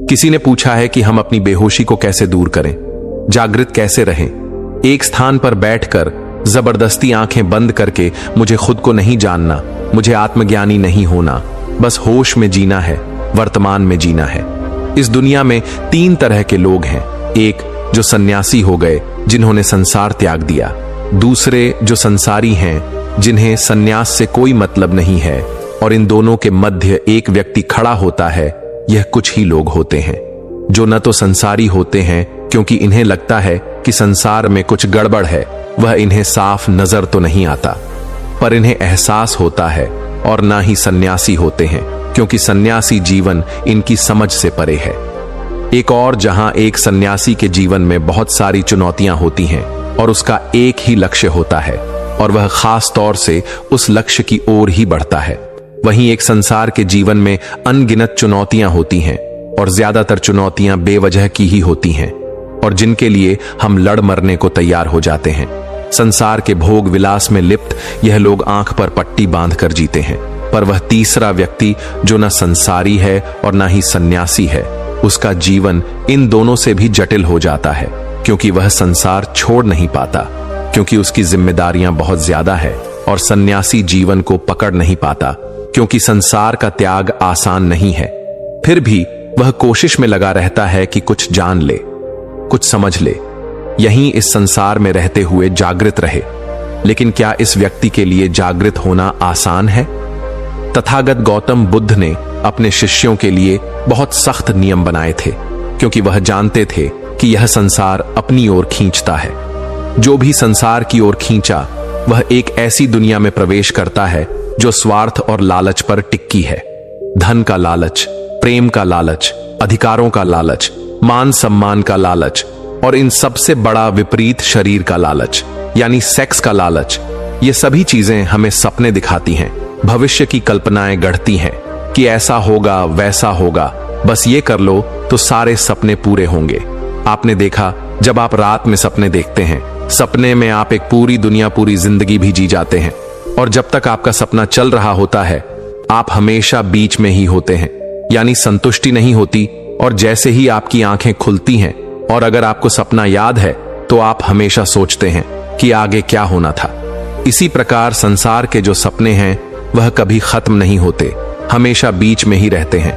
किसी ने पूछा है कि हम अपनी बेहोशी को कैसे दूर करें, जागृत कैसे रहें। एक स्थान पर बैठकर जबरदस्ती आंखें बंद करके मुझे खुद को नहीं जानना, मुझे आत्मज्ञानी नहीं होना, बस होश में जीना है, वर्तमान में जीना है। इस दुनिया में 3 तरह के लोग हैं। एक जो सन्यासी हो गए, जिन्होंने संसार त्याग दिया। दूसरे जो संसारी हैं, जिन्हें सन्यास से कोई मतलब नहीं है। और इन दोनों के मध्य एक व्यक्ति खड़ा होता है। यह कुछ ही लोग होते हैं जो न तो संसारी होते हैं क्योंकि इन्हें लगता है कि संसार में कुछ गड़बड़ है, वह इन्हें साफ नजर तो नहीं आता, पर इन्हें एहसास होता है। और ना ही सन्यासी होते हैं क्योंकि सन्यासी जीवन इनकी समझ से परे है। एक और जहां एक सन्यासी के जीवन में बहुत सारी चुनौतियां होती हैं और उसका एक ही लक्ष्य होता है और वह खास तौर से उस लक्ष्य की ओर ही बढ़ता है। वहीं एक संसार के जीवन में अनगिनत चुनौतियां होती हैं और ज्यादातर चुनौतियां बेवजह की ही होती हैं और जिनके लिए हम लड़ मरने को तैयार हो जाते हैं। संसार के भोग विलास में लिप्त यह लोग आंख पर पट्टी बांधकर जीते हैं, पर वह तीसरा व्यक्ति जो न संसारी है और न ही सन्यासी है, उसका जीवन इन दोनों से भी जटिल हो जाता है क्योंकि वह संसार छोड़ नहीं पाता, क्योंकि उसकी जिम्मेदारियां बहुत ज्यादा है। और सन्यासी जीवन को पकड़ नहीं पाता क्योंकि संसार का त्याग आसान नहीं है। फिर भी वह कोशिश में लगा रहता है कि कुछ जान ले, कुछ समझ ले, यहीं इस संसार में रहते हुए जागृत रहे। लेकिन क्या इस व्यक्ति के लिए जागृत होना आसान है? तथागत गौतम बुद्ध ने अपने शिष्यों के लिए बहुत सख्त नियम बनाए थे क्योंकि वह जानते थे कि यह संसार अपनी ओर खींचता है। जो भी संसार की ओर खींचा वह एक ऐसी दुनिया में प्रवेश करता है जो स्वार्थ और लालच पर टिकी है। धन का लालच, प्रेम का लालच, अधिकारों का लालच, मान सम्मान का लालच और इन सबसे बड़ा विपरीत शरीर का लालच यानी सेक्स का लालच। ये सभी चीजें हमें सपने दिखाती हैं, भविष्य की कल्पनाएं गढ़ती हैं कि ऐसा होगा वैसा होगा, बस ये कर लो तो सारे सपने पूरे होंगे। आपने देखा, जब आप रात में सपने देखते हैं, सपने में आप एक पूरी दुनिया, पूरी जिंदगी भी जी जाते हैं और जब तक आपका सपना चल रहा होता है आप हमेशा बीच में ही होते हैं, यानी संतुष्टि नहीं होती। और जैसे ही आपकी आंखें खुलती हैं और अगर आपको सपना याद है तो आप हमेशा सोचते हैं कि आगे क्या होना था। इसी प्रकार संसार के जो सपने हैं वह कभी खत्म नहीं होते, हमेशा बीच में ही रहते हैं।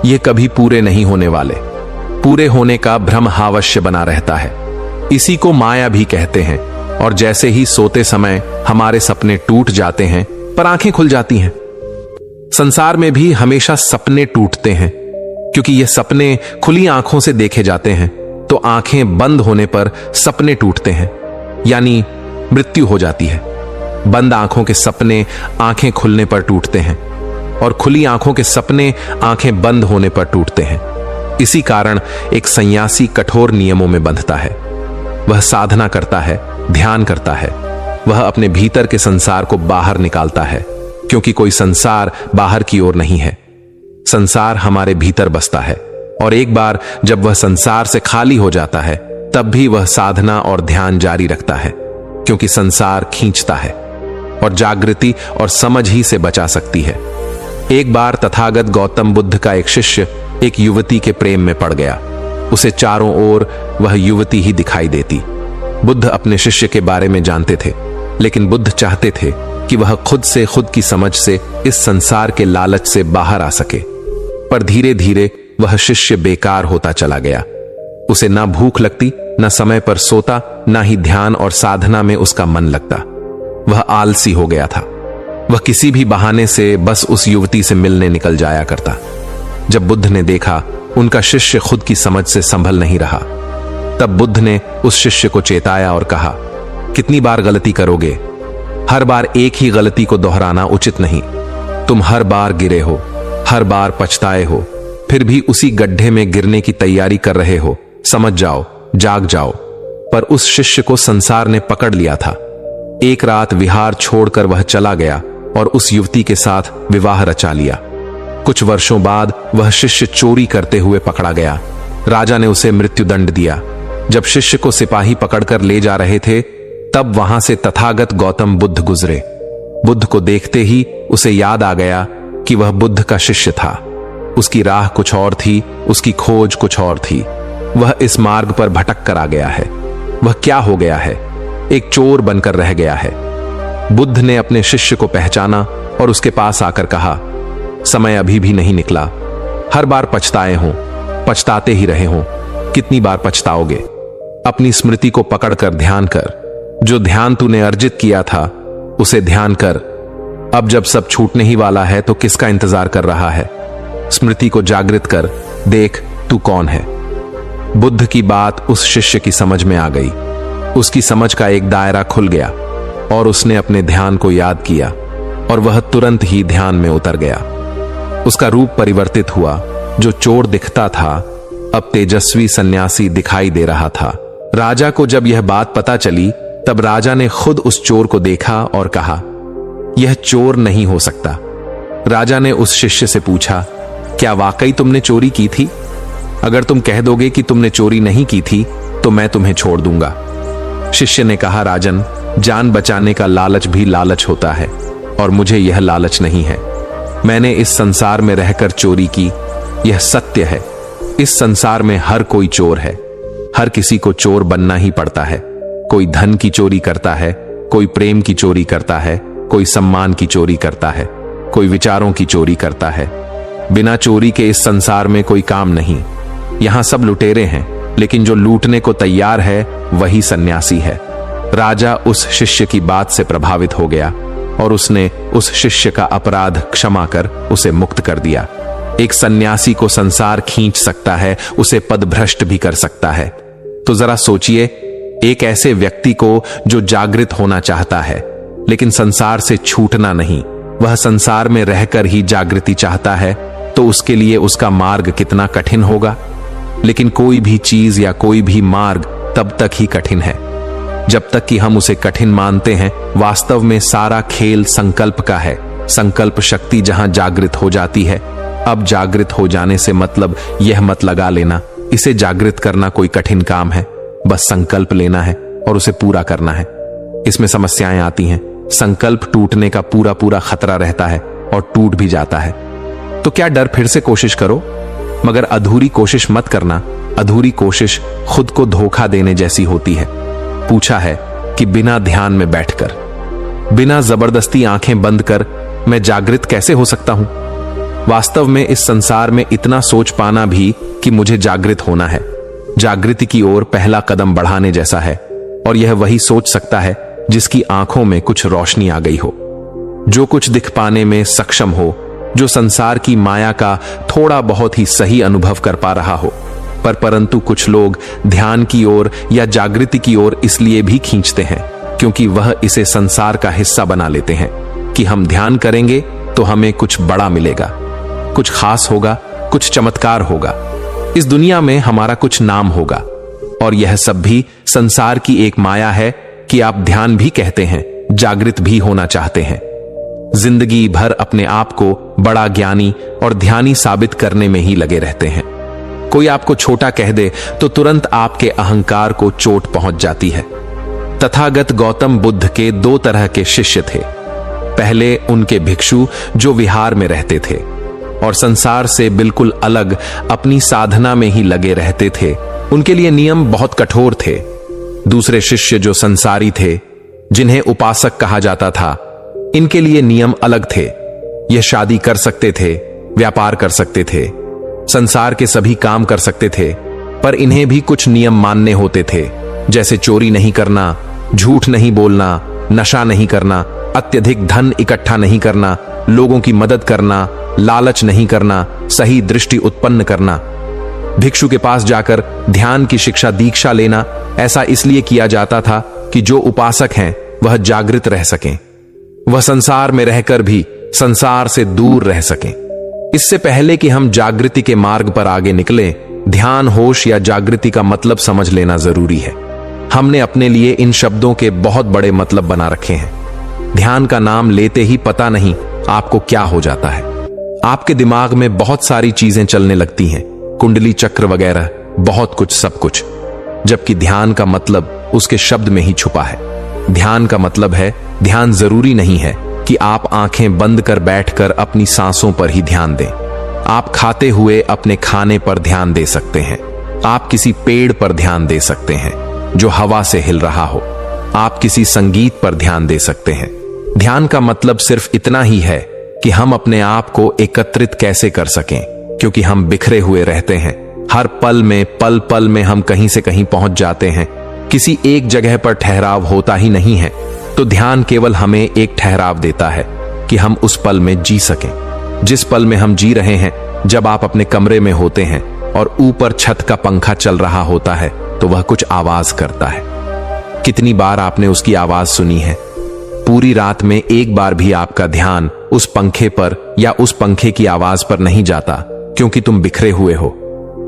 ये कभी पूरे नहीं होने वाले, पूरे होने का भ्रम अवश्य बना रहता है। इसी को माया भी कहते हैं। और जैसे ही सोते समय हमारे सपने टूट जाते हैं पर आंखें खुल जाती हैं, संसार में भी हमेशा सपने टूटते हैं क्योंकि ये सपने खुली आंखों से देखे जाते हैं, तो आंखें बंद होने पर सपने टूटते हैं, यानी मृत्यु हो जाती है। बंद आंखों के सपने आंखें खुलने पर टूटते हैं और खुली आंखों के सपने आंखें बंद होने पर टूटते हैं। इसी कारण एक सन्यासी कठोर नियमों में बंधता है। वह साधना करता है, ध्यान करता है, वह अपने भीतर के संसार को बाहर निकालता है क्योंकि कोई संसार बाहर की ओर नहीं है, संसार हमारे भीतर बसता है। और एक बार जब वह संसार से खाली हो जाता है तब भी वह साधना और ध्यान जारी रखता है क्योंकि संसार खींचता है और जागृति और समझ ही से बचा सकती है। एक बार तथागत गौतम बुद्ध का एक शिष्य एक युवती के प्रेम में पड़ गया। उसे चारों ओर वह युवती ही दिखाई देती। बुद्ध अपने शिष्य के बारे में जानते थे, लेकिन बुद्ध चाहते थे कि वह खुद से, खुद की समझ से इस संसार के लालच से बाहर आ सके। पर धीरे धीरे वह शिष्य बेकार होता चला गया। उसे ना भूख लगती, ना समय पर सोता, ना ही ध्यान और साधना में उसका मन लगता। वह आलसी हो गया था। वह किसी भी बहाने से बस उस युवती से मिलने निकल जाया करता। जब बुद्ध ने देखा उनका शिष्य खुद की समझ से संभल नहीं रहा, तब बुद्ध ने उस शिष्य को चेताया और कहा, कितनी बार गलती करोगे? हर बार एक ही गलती को दोहराना उचित नहीं। तुम हर बार गिरे हो, हर बार पछताए हो, फिर भी उसी गड्ढे में गिरने की तैयारी कर रहे हो। समझ जाओ, जाग जाओ। पर उस शिष्य को संसार ने पकड़ लिया था। एक रात विहार छोड़कर वह चला गया और उस युवती के साथ विवाह रचा लिया। कुछ वर्षों बाद वह शिष्य चोरी करते हुए पकड़ा गया। राजा ने उसे मृत्युदंड दिया। जब शिष्य को सिपाही पकड़कर ले जा रहे थे तब वहां से तथागत गौतम बुद्ध गुजरे। बुद्ध को देखते ही उसे याद आ गया कि वह बुद्ध का शिष्य था। उसकी राह कुछ और थी, उसकी खोज कुछ और थी। वह इस मार्ग पर भटक कर आ गया है। वह क्या हो गया है? एक चोर बनकर रह गया है। बुद्ध ने अपने शिष्य को पहचाना और उसके पास आकर कहा, समय अभी भी नहीं निकला। हर बार पछताए हों, पछताते ही रहे हों, कितनी बार पछताओगे? अपनी स्मृति को पकड़कर ध्यान कर। जो ध्यान तूने अर्जित किया था उसे ध्यान कर। अब जब सब छूटने ही वाला है तो किसका इंतजार कर रहा है? स्मृति को जागृत कर, देख तू कौन है। बुद्ध की बात उस शिष्य की समझ में आ गई। उसकी समझ का एक दायरा खुल गया और उसने अपने ध्यान को याद किया और वह तुरंत ही ध्यान में उतर गया। उसका रूप परिवर्तित हुआ। जो चोर दिखता था अब तेजस्वी सन्यासी दिखाई दे रहा था। राजा को जब यह बात पता चली तब राजा ने खुद उस चोर को देखा और कहा, यह चोर नहीं हो सकता। राजा ने उस शिष्य से पूछा, क्या वाकई तुमने चोरी की थी? अगर तुम कह दोगे कि तुमने चोरी नहीं की थी तो मैं तुम्हें छोड़ दूंगा। शिष्य ने कहा, राजन, जान बचाने का लालच भी लालच होता है और मुझे यह लालच नहीं है। मैंने इस संसार में रहकर चोरी की, यह सत्य है। इस संसार में हर कोई चोर है। हर किसी को चोर बनना ही पड़ता है। कोई धन की चोरी करता है, कोई प्रेम की चोरी करता है, कोई सम्मान की चोरी करता है, कोई विचारों की चोरी करता है। बिना चोरी के इस संसार में कोई काम नहीं। यहां सब लुटेरे हैं, लेकिन जो लूटने को तैयार है वही सन्यासी है। राजा उस शिष्य की बात से प्रभावित हो गया और उसने उस शिष्य का अपराध क्षमा कर उसे मुक्त कर दिया। एक सन्यासी को संसार खींच सकता है, उसे पदभ्रष्ट भी कर सकता है। तो जरा सोचिए, एक ऐसे व्यक्ति को जो जागृत होना चाहता है लेकिन संसार से छूटना नहीं, वह संसार में रहकर ही जागृति चाहता है, तो उसके लिए उसका मार्ग कितना कठिन होगा। लेकिन कोई भी चीज या कोई भी मार्ग तब तक ही कठिन है जब तक कि हम उसे कठिन मानते हैं। वास्तव में सारा खेल संकल्प का है। संकल्प शक्ति जहां जागृत हो जाती है। अब जागृत हो जाने से मतलब यह मत लगा लेना इसे जागृत करना कोई कठिन काम है। बस संकल्प लेना है और उसे पूरा करना है। इसमें समस्याएं आती हैं। संकल्प टूटने का पूरा पूरा खतरा रहता है और टूट भी जाता है। तो क्या डर? फिर से कोशिश करो, मगर अधूरी कोशिश मत करना। अधूरी कोशिश खुद को धोखा देने जैसी होती है। पूछा है कि बिना ध्यान में बैठकर, बिना जबरदस्ती आंखें बंद कर मैं जागृत कैसे हो सकता हूं? वास्तव में इस संसार में इतना सोच पाना भी कि मुझे जागृत होना है, जागृति की ओर पहला कदम बढ़ाने जैसा है। और यह वही सोच सकता है जिसकी आंखों में कुछ रोशनी आ गई हो, जो कुछ दिख पाने में सक्षम हो, जो संसार की माया का थोड़ा बहुत ही सही अनुभव कर पा रहा हो। परंतु कुछ लोग ध्यान की ओर या जागृति की ओर इसलिए भी खींचते हैं क्योंकि वह इसे संसार का हिस्सा बना लेते हैं कि हम ध्यान करेंगे तो हमें कुछ बड़ा मिलेगा, कुछ खास होगा, कुछ चमत्कार होगा, इस दुनिया में हमारा कुछ नाम होगा। और यह सब भी संसार की एक माया है कि आप ध्यान भी कहते हैं, जागृत भी होना चाहते हैं। जिंदगी भर अपने आप को बड़ा ज्ञानी और ध्यानी साबित करने में ही लगे रहते हैं। कोई आपको छोटा कह दे तो तुरंत आपके अहंकार को चोट पहुंच जाती है। तथागत गौतम बुद्ध के दो तरह के शिष्य थे। पहले उनके भिक्षु जो विहार में रहते थे और संसार से बिल्कुल अलग अपनी साधना में ही लगे रहते थे। उनके लिए नियम बहुत कठोर थे। दूसरे शिष्य जो संसारी थे, जिन्हें उपासक कहा जाता था, इनके लिए नियम अलग थे। यह शादी कर सकते थे, व्यापार कर सकते थे, संसार के सभी काम कर सकते थे, पर इन्हें भी कुछ नियम मानने होते थे, जैसे चोरी नहीं करना, झूठ नहीं बोलना, नशा नहीं करना, अत्यधिक धन इकट्ठा नहीं करना, लोगों की मदद करना, लालच नहीं करना, सही दृष्टि उत्पन्न करना। भिक्षु के पास जाकर ध्यान की शिक्षा दीक्षा लेना ऐसा इसलिए किया जाता था कि जो उपासक हैं वह जागृत रह सकें, वह संसार में रहकर भी संसार से दूर रह सकें। इससे पहले कि हम जागृति के मार्ग पर आगे निकलें, ध्यान, होश या जागृति का मतलब समझ लेना जरूरी है। हमने अपने लिए इन शब्दों के बहुत बड़े मतलब बना रखे हैं। ध्यान का नाम लेते ही पता नहीं आपको क्या हो जाता है। आपके दिमाग में बहुत सारी चीजें चलने लगती हैं, कुंडली चक्र वगैरह, बहुत कुछ, सब कुछ, जबकि ध्यान का मतलब उसके शब्द में ही छुपा है। ध्यान का मतलब है, ध्यान जरूरी नहीं है कि आप आंखें बंद कर बैठकर अपनी सांसों पर ही ध्यान दें। आप खाते हुए अपने खाने पर ध्यान दे सकते हैं। आप किसी पेड़ पर ध्यान दे सकते हैं जो हवा से हिल रहा हो। आप किसी संगीत पर ध्यान दे सकते हैं। ध्यान का मतलब सिर्फ इतना ही है कि हम अपने आप को एकत्रित कैसे कर सकें, क्योंकि हम बिखरे हुए रहते हैं। हर पल में पल पल में हम कहीं से कहीं पहुंच जाते हैं। किसी एक जगह पर ठहराव होता ही नहीं है। तो ध्यान केवल हमें एक ठहराव देता है कि हम उस पल में जी सकें। जिस पल में हम जी रहे हैं, जब आप अपने कमरे में होते हैं और ऊपर छत का पंखा चल रहा होता है तो वह कुछ आवाज करता है। कितनी बार आपने उसकी आवाज सुनी है? पूरी रात में एक बार भी आपका ध्यान उस पंखे पर या उस पंखे की आवाज पर नहीं जाता, क्योंकि तुम बिखरे हुए हो।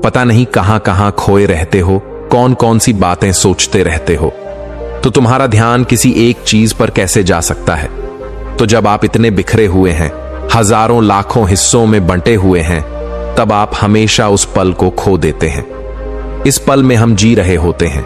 पता नहीं कहां कहां खोए रहते हो, कौन कौन सी बातें सोचते रहते हो। तो तुम्हारा ध्यान किसी एक चीज पर कैसे जा सकता है? तो जब आप इतने बिखरे हुए हैं, हजारों लाखों हिस्सों में बंटे हुए हैं, तब आप हमेशा उस पल को खो देते हैं। इस पल में हम जी रहे होते हैं,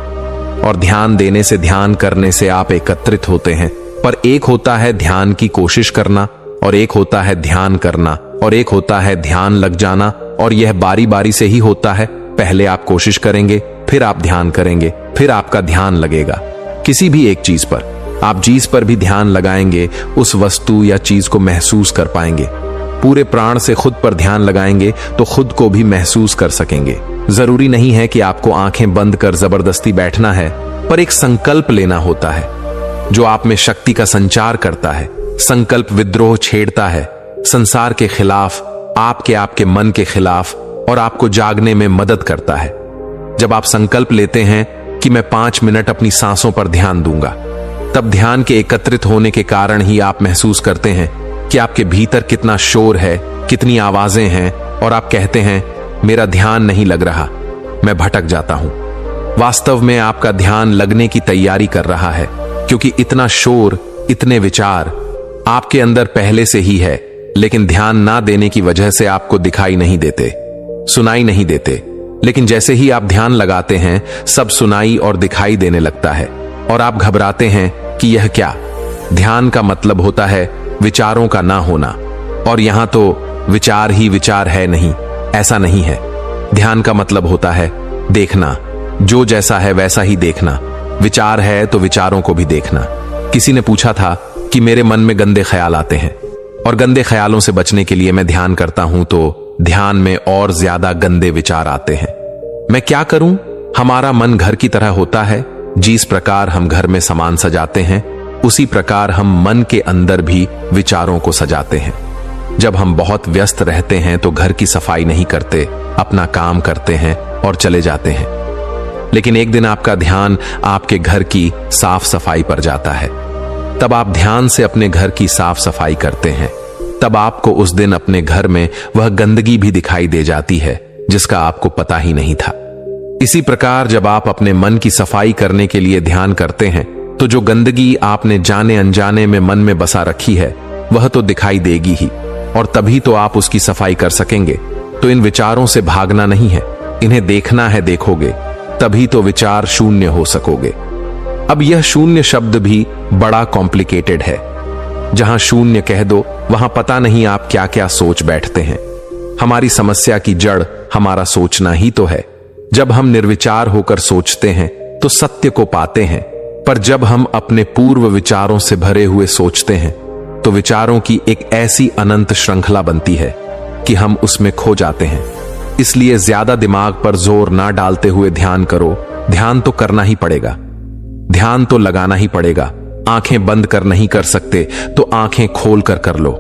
और ध्यान देने से, ध्यान करने से आप एकत्रित होते हैं। पर एक होता है ध्यान की कोशिश करना, और एक होता है ध्यान करना, और एक होता है ध्यान लग जाना। और यह बारी बारी से ही होता है। पहले आप कोशिश करेंगे, फिर आप ध्यान करेंगे, फिर आपका ध्यान लगेगा किसी भी एक चीज पर। आप जिस पर भी ध्यान लगाएंगे, उस वस्तु या चीज को महसूस कर पाएंगे। पूरे प्राण से खुद पर ध्यान लगाएंगे तो खुद को भी महसूस कर सकेंगे। जरूरी नहीं है कि आपको आंखें बंद कर जबरदस्ती बैठना है, पर एक संकल्प लेना होता है जो आप में शक्ति का संचार करता है। संकल्प विद्रोह छेड़ता है, संसार के खिलाफ, आपके मन के खिलाफ, और आपको जागने में मदद करता है। जब आप संकल्प लेते हैं कि मैं 5 मिनट अपनी सांसों पर ध्यान दूंगा, तब ध्यान के एकत्रित होने के कारण ही आप महसूस करते हैं कि आपके भीतर कितना शोर है, कितनी आवाजें हैं, और आप कहते हैं मेरा ध्यान नहीं लग रहा, मैं भटक जाता हूं। वास्तव में आपका ध्यान लगने की तैयारी कर रहा है, क्योंकि इतना शोर, इतने विचार आपके अंदर पहले से ही है, लेकिन ध्यान ना देने की वजह से आपको दिखाई नहीं देते, सुनाई नहीं देते। लेकिन जैसे ही आप ध्यान लगाते हैं, सब सुनाई और दिखाई देने लगता है, और आप घबराते हैं कि यह क्या। ध्यान का मतलब होता है विचारों का ना होना, और यहां तो विचार ही विचार है नहीं, ऐसा नहीं है। ध्यान का मतलब होता है देखना, जो जैसा है वैसा ही देखना। विचार है तो विचारों को भी देखना। किसी ने पूछा था कि मेरे मन में गंदे ख्याल आते हैं, और गंदे ख्यालों से बचने के लिए मैं ध्यान करता हूं तो ध्यान में और ज्यादा गंदे विचार आते हैं। मैं क्या करूं? हमारा मन घर की तरह होता है। जिस प्रकार हम घर में सामान सजाते हैं, उसी प्रकार हम मन के अंदर भी विचारों को सजाते हैं। जब हम बहुत व्यस्त रहते हैं तो घर की सफाई नहीं करते, अपना काम करते हैं और चले जाते हैं। लेकिन एक दिन आपका ध्यान आपके घर की साफ सफाई पर जाता है। तब आप ध्यान से अपने घर की साफ सफाई करते हैं। तब आपको उस दिन अपने घर में वह गंदगी भी दिखाई दे जाती है जिसका आपको पता ही नहीं था। इसी प्रकार जब आप अपने मन की सफाई करने के लिए ध्यान करते हैं, तो जो गंदगी आपने जाने अनजाने में मन में बसा रखी है, वह तो दिखाई देगी ही, और तभी तो आप उसकी सफाई कर सकेंगे। तो इन विचारों से भागना नहीं है, इन्हें देखना है। देखोगे तभी तो विचार शून्य हो सकोगे। अब यह शून्य शब्द भी बड़ा कॉम्प्लिकेटेड है। जहां शून्य कह दो, वहां पता नहीं आप क्या क्या सोच बैठते हैं। हमारी समस्या की जड़ हमारा सोचना ही तो है। जब हम निर्विचार होकर सोचते हैं तो सत्य को पाते हैं, पर जब हम अपने पूर्व विचारों से भरे हुए सोचते हैं तो विचारों की एक ऐसी अनंत श्रृंखला बनती है कि हम उसमें खो जाते हैं। इसलिए ज्यादा दिमाग पर जोर ना डालते हुए ध्यान करो। ध्यान तो करना ही पड़ेगा, ध्यान तो लगाना ही पड़ेगा। आंखें बंद कर नहीं कर सकते तो आंखें खोल कर लो।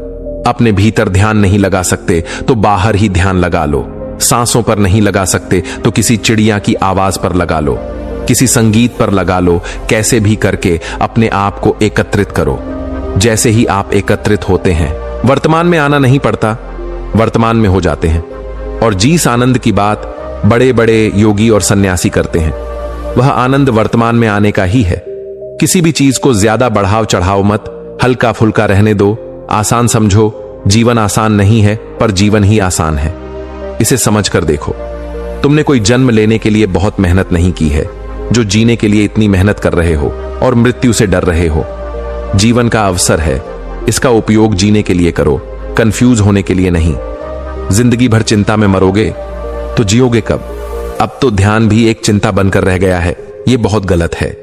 अपने भीतर ध्यान नहीं लगा सकते तो बाहर ही ध्यान लगा लो। सांसों पर नहीं लगा सकते तो किसी चिड़िया की आवाज पर लगा लो, किसी संगीत पर लगा लो। कैसे भी करके अपने आप को एकत्रित करो। जैसे ही आप एकत्रित होते हैं, वर्तमान में आना नहीं पड़ता, वर्तमान में हो जाते हैं। और जिस आनंद की बात बड़े बड़े योगी और सन्यासी करते हैं, वह आनंद वर्तमान में आने का ही है। किसी भी चीज को ज्यादा बढ़ाव चढ़ाओ मत, हल्का फुल्का रहने दो। आसान समझो, जीवन आसान नहीं है, पर जीवन ही आसान है। इसे समझ कर देखो। तुमने कोई जन्म लेने के लिए बहुत मेहनत नहीं की है, जो जीने के लिए इतनी मेहनत कर रहे हो और मृत्यु से डर रहे हो। जीवन का अवसर है, इसका उपयोग जीने के लिए करो, कंफ्यूज होने के लिए नहीं। जिंदगी भर चिंता में मरोगे तो जियोगे कब? अब तो ध्यान भी एक चिंता बनकर रह गया है। ये बहुत गलत है।